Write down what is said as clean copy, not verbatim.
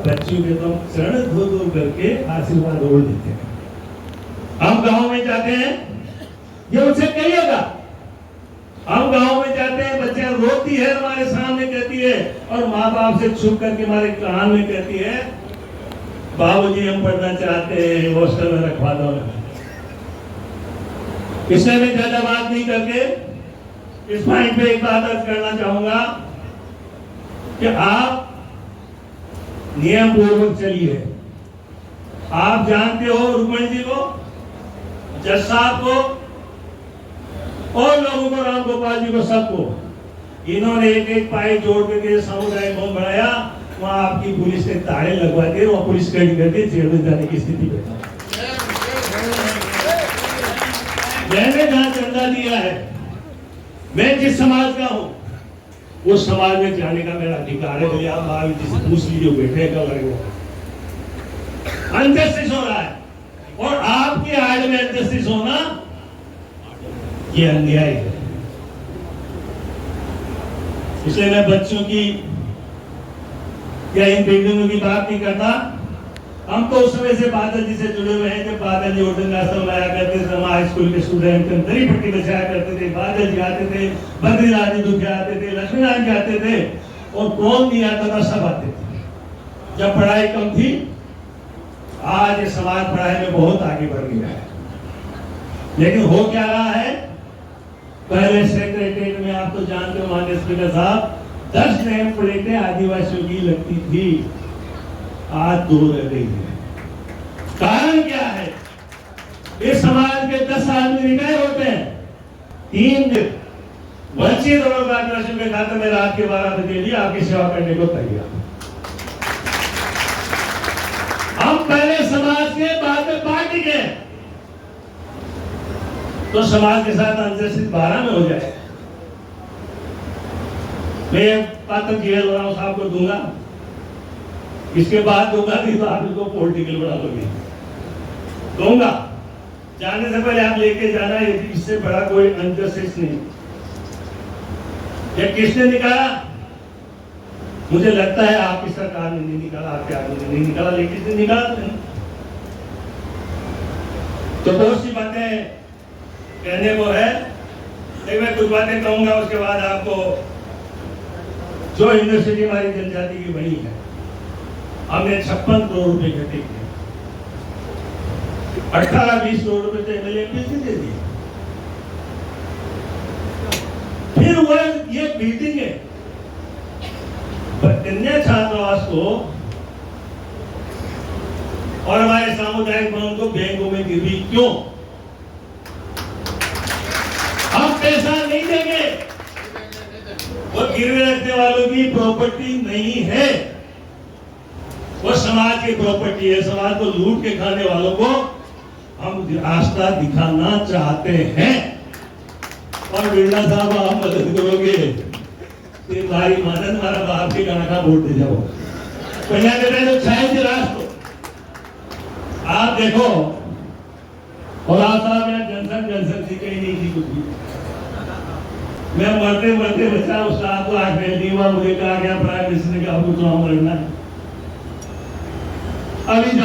बच्चों के तो चरण धो धो करके आशीर्वाद ओढ़ देते हैं। हम गांव में जाते हैं, ये उनसे कहिएगा, हम गांव में जाते हैं, बच्चियां रोती है हमारे सामने, कहती है, और माँ बाप से छुप करके हमारे कान में कहती है, बाबूजी हम पढ़ना चाहते हैं, हॉस्टल में रखवा दो। इसलिए मैं ज्यादा बात नहीं करके इस पॉइंट पे एक बात अर्ज करना चाहूंगा कि आप नियम पूर्वक चलिए। आप जानते हो रुक्मणी जी को, जज साहब को, और लोगों को, राम गोपाल जी को, सबको, इन्होंने एक एक पाई जोड़ करके समुदाय भवन बनाया। वहां आपकी पुलिस के ताड़े लगवा दिए, वहां पुलिस कड़ी कर दी, जेल में जाने की स्थिति में। मैंने जहां चंदा दिया है, मैं जिस समाज का हूं उस समाज में जाने का मेरा अधिकार है। आप महावीर जी से पूछ लीजिए, बैठे का लगे अनजस्टिस हो रहा है, और आपके आड़ में अनजस्टिस होना ये अन्याय है। इसलिए मैं बच्चों की या इन बिल्डिंगों की बात नहीं करता। हम तो उस समय से बादल जी से जुड़े हुए हैं, जब बादल जी उर्दू आश्रम आया करते थे, हम हाई स्कूल के स्टूडेंट दरी पट्टी बचाया करते थे, बादल जी आते थे, बद्रीनाथ जी दुखिया आते थे, लक्ष्मीनारायण जी आते थे, और कौन नहीं आता था, सब आते थे जब पढ़ाई कम थी। आज ये समाज पढ़ाई में बहुत आगे बढ़ गया है, लेकिन हो क्या रहा है, पहले सेक्रेटरीट में आप तो जानते हो माननीय स्पीकर साहब, 10 नेम प्लेटें आदिवासियों की लगती थी, आज 2 रह गई है। कारण क्या है, इस समाज के 10 आदमी रिटायर होते हैं, 3 दिन वंचित और आदिवासियों के खाते में रात के 12 बजे लिए आपकी सेवा करने को तैयार। हम पहले समाज के, बाद में पार्टी के, तो समाज के साथ अनजस्टिस 12 में हो जाए। मैं पात्र जीएल राव साहब को दूंगा, इसके बाद दूंगा नहीं तो आप इसको पॉलिटिकल बना लोगे, दूंगा। जाने से पहले आप लेके जाना, इससे बड़ा कोई अनजस्टिस नहीं। ये किसने निकाला? मुझे लगता है आपकी सरकार ने नहीं निकाला, आपके आदमी ने नहीं निकाला, लेकिन किसने निकाला? तो बहुत सी बातें कहने को है, लेकिन मैं कुछ बातें कहूंगा, उसके बाद आपको जो यूनिवर्सिटी हमारी जनजाति की बनी है, हमने 56 करोड़ रुपए इकट्ठे किए, 18-20 करोड़ रुपए तो एमएलए एमपी दे दिए। फिर वह ये बिल्डिंग है कन्या छात्रावास को और हमारे सामुदायिक भवन को बैंकों में गिरवी क्यों? हम पैसा नहीं देंगे, वो गिरवी रखने वालों की प्रॉपर्टी नहीं है, वो समाज की प्रॉपर्टी है। समाज को लूट के खाने वालों को हम रास्ता दिखाना चाहते हैं। और बिरला साहब आप मदद करोगे, भाई मदद हमारा बाप की गाना वोट दे जाओ, पहिया के तो छाए राष्ट्र आप देखो। और आप साहब यहाँ जनसन सीखे ही नहीं थी कुछ भी। मैं मरते मरते बचा उस रात को 8 फेल हुआ, मुझे कहा गया प्राइम मिनिस्टर ने कहा आपको चुनाव लड़ना है। अभी